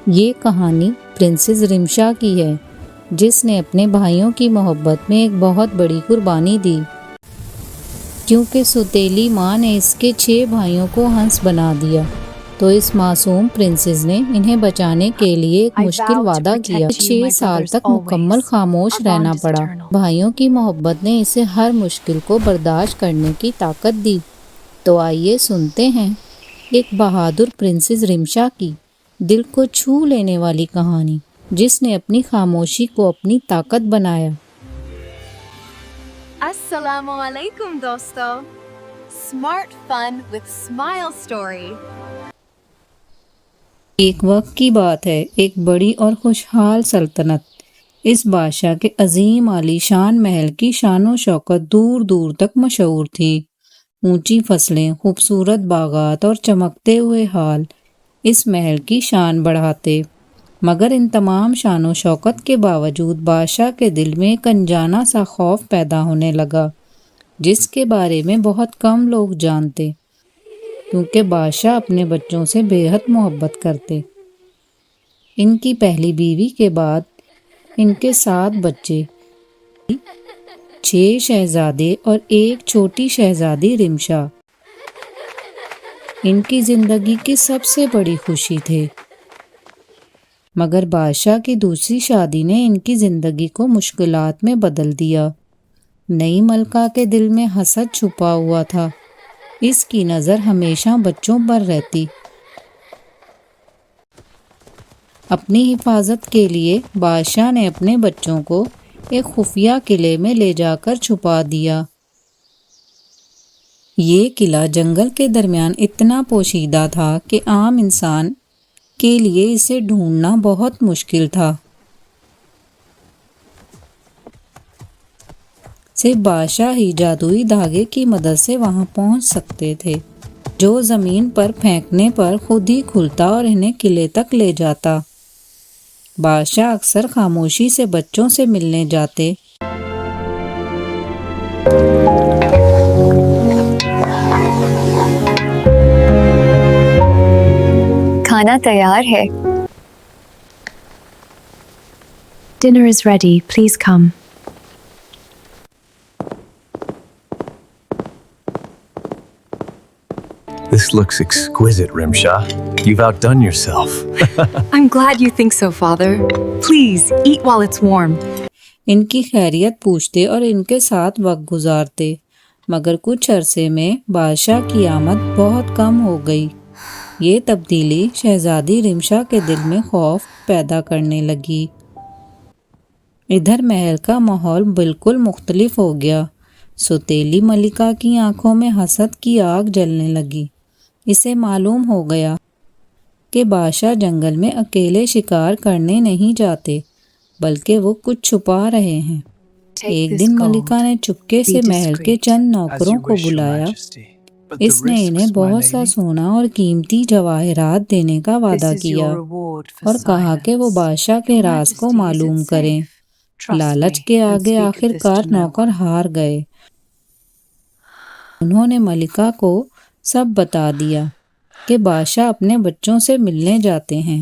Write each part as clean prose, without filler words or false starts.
یہ کہانی پرنسس رمشا کی ہے، جس نے اپنے بھائیوں کی محبت میں ایک بہت بڑی قربانی دی، کیونکہ سوتیلی ماں نے اس کے 6 بھائیوں کو ہنس بنا دیا، تو اس معصوم پرنسس نے انہیں بچانے کے لیے ایک مشکل وعدہ کیا۔ 6 سال تک مکمل خاموش رہنا پڑا۔ بھائیوں کی محبت نے اسے ہر مشکل کو برداشت کرنے کی طاقت دی۔ تو آئیے سنتے ہیں ایک بہادر پرنسس رمشا کی دل کو چھو لینے والی کہانی، جس نے اپنی خاموشی کو اپنی طاقت بنایا۔ السلام علیکم دوستو، smart fun with smile story. ایک وقت کی بات ہے، ایک بڑی اور خوشحال سلطنت۔ اس بادشاہ کے عظیم عالی شان محل کی شان و شوکت دور دور تک مشہور تھی۔ اونچی فصلیں، خوبصورت باغات اور چمکتے ہوئے ہال اس محل کی شان بڑھاتے، مگر ان تمام شان و شوکت کے باوجود بادشاہ کے دل میں ایک انجانا سا خوف پیدا ہونے لگا، جس کے بارے میں بہت کم لوگ جانتے، کیونکہ بادشاہ اپنے بچوں سے بے حد محبت کرتے۔ ان کی پہلی بیوی کے بعد ان کے 7 بچے، 6 شہزادے اور ایک چھوٹی شہزادی رمشا، ان کی زندگی کی سب سے بڑی خوشی تھے۔ مگر بادشاہ کی دوسری شادی نے ان کی زندگی کو مشکلات میں بدل دیا۔ نئی ملکہ کے دل میں حسد چھپا ہوا تھا، اس کی نظر ہمیشہ بچوں پر رہتی۔ اپنی حفاظت کے لیے بادشاہ نے اپنے بچوں کو ایک خفیہ قلعے میں لے جا کر چھپا دیا۔ یہ قلعہ جنگل کے درمیان اتنا پوشیدہ تھا کہ عام انسان کے لیے اسے ڈھونڈنا بہت مشکل تھا۔ صرف بادشاہ ہی جادوئی دھاگے کی مدد سے وہاں پہنچ سکتے تھے، جو زمین پر پھینکنے پر خود ہی کھلتا اور انہیں قلعے تک لے جاتا۔ بادشاہ اکثر خاموشی سے بچوں سے ملنے جاتے۔ کھانا تیار ہے۔ Dinner is ready. Please come. This looks exquisite, Rimsha. You've outdone yourself. I'm glad you think so, Father. Please, eat while it's warm. ان کی خیریت پوچھتے اور ان کے ساتھ وقت گزارتے، مگر کچھ عرصے میں بادشاہ کی آمد بہت کم ہو گئی۔ یہ تبدیلی شہزادی رمشا کے دل میں خوف پیدا کرنے لگی۔ ادھر محل کا ماحول بالکل مختلف ہو گیا۔ سوتیلی ملکہ کی آنکھوں میں حسد کی آگ جلنے لگی۔ اسے معلوم ہو گیا کہ بادشاہ جنگل میں اکیلے شکار کرنے نہیں جاتے، بلکہ وہ کچھ چھپا رہے ہیں۔ ایک دن ملکہ نے چپکے سے محل کے چند نوکروں کو بلایا۔ اس نے انہیں بہت سا سونا اور قیمتی جواہرات دینے کا وعدہ کیا اور کہا کہ وہ بادشاہ کے راز کو معلوم کریں۔ لالچ کے آگے آخر کار نوکر ہار گئے۔ انہوں نے ملکہ کو سب بتا دیا کہ بادشاہ اپنے بچوں سے ملنے جاتے ہیں۔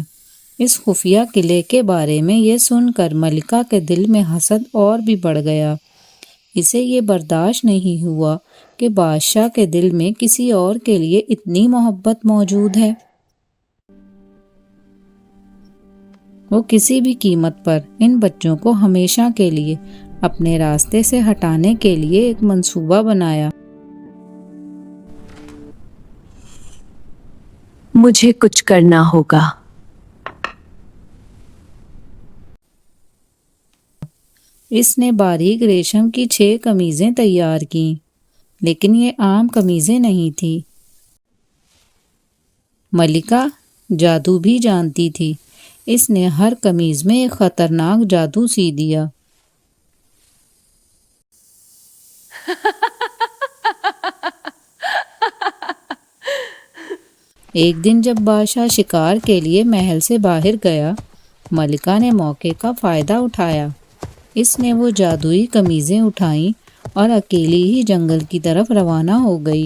اس خفیہ قلعے کے بارے میں یہ سن کر ملکہ کے دل میں حسد اور بھی بڑھ گیا۔ اسے یہ برداشت نہیں ہوا کہ بادشاہ کے دل میں کسی اور کے لیے اتنی محبت موجود ہے۔ وہ کسی بھی قیمت پر ان بچوں کو ہمیشہ کے لیے اپنے راستے سے ہٹانے کے لیے ایک منصوبہ بنایا۔ مجھے کچھ کرنا ہوگا۔ اس نے باریک ریشم کی 6 قمیضیں تیار کیں، لیکن یہ عام قمیضیں نہیں تھیں۔ ملکہ جادو بھی جانتی تھی۔ اس نے ہر قمیض میں ایک خطرناک جادو سی دیا۔ ایک دن جب بادشاہ شکار کے لیے محل سے باہر گیا، ملکہ نے موقع کا فائدہ اٹھایا۔ اس نے وہ جادوئی قمیضیں اٹھائیں اور اکیلی ہی جنگل کی طرف روانہ ہو گئی۔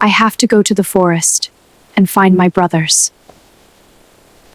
I have to go to the forest and find my brothers.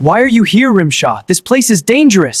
Why are you here, Rimsha? This place is dangerous.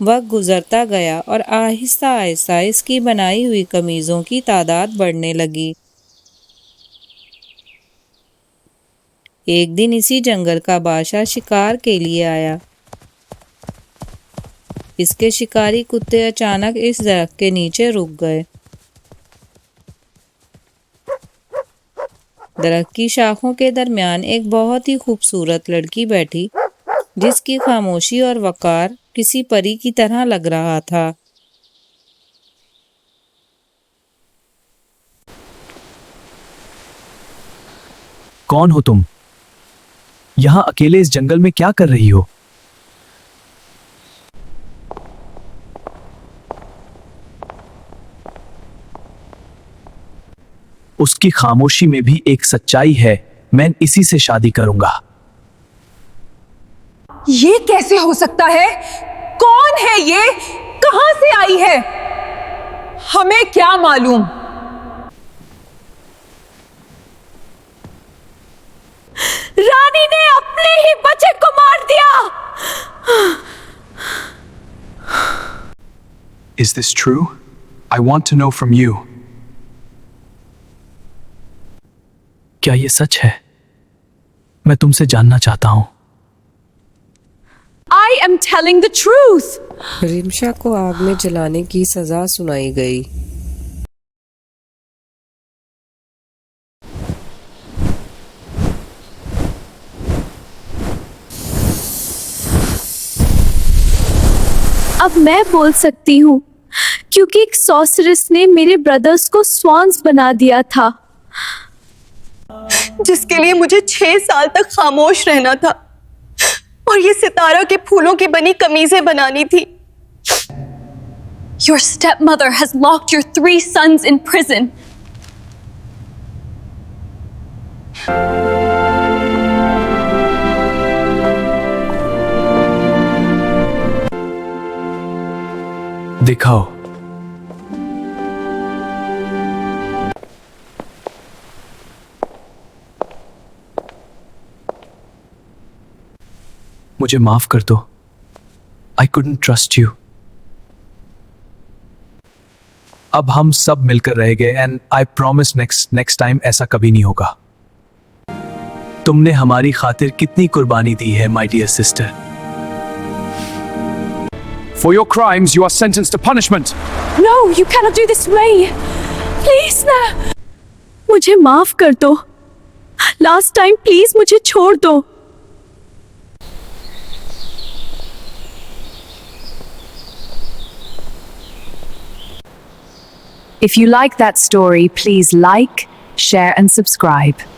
وقت گزرتا گیا اور آہستہ آہستہ اس کی بنائی ہوئی قمیضوں کی تعداد بڑھنے لگی۔ ایک دن اسی جنگل کا بادشاہ شکار کے لیے آیا۔ اس کے شکاری کتے اچانک اس درخت کے نیچے رک گئے۔ درخت کی شاخوں کے درمیان ایک بہت ہی خوبصورت لڑکی بیٹھی، جس کی خاموشی اور وقار کسی پری کی طرح لگ رہا تھا۔ کون ہو تم؟ یہاں اکیلے اس جنگل میں کیا کر رہی ہو؟ اس کی خاموشی میں بھی ایک سچائی ہے، میں اسی سے شادی کروں گا۔ یہ کیسے ہو سکتا ہے؟ کون ہے یہ؟ کہاں سے آئی ہے؟ ہمیں کیا معلوم؟ رانی نے اپنے ہی بچے کو مار دیا۔ Is this true? I want to know from you. کیا یہ سچ ہے؟ میں تم سے جاننا چاہتا ہوں۔ I am telling the truth. Rimsha کو آگ میں جلانے کی سزا سنائی گئی۔ اب میں بول سکتی ہوں کیونکہ ایک سورسرس نے میرے برادرز کو سوانز بنا دیا تھا، جس کے لیے مجھے 6 سال تک خاموش رہنا تھا اور یہ ستارہ کے پھولوں کی بنی قمیضیں بنانی تھی۔ Your stepmother has locked your 3 sons in prison. دکھاؤ۔ مجھے معاف کر دو۔ I couldn't trust you. اب ہم سب مل کر رہ گئے and I promise next time ایسا کبھی نہیں ہوگا۔ تم نے ہماری خاطر کتنی قربانی دی ہے my dear sister۔ For your crimes, you are sentenced to punishment. No, you cannot do this to me. Please, no. مجھے معاف کر دو۔ لاسٹ ٹائم پلیز مجھے چھوڑ دو۔ If you like that story, please like, share and subscribe.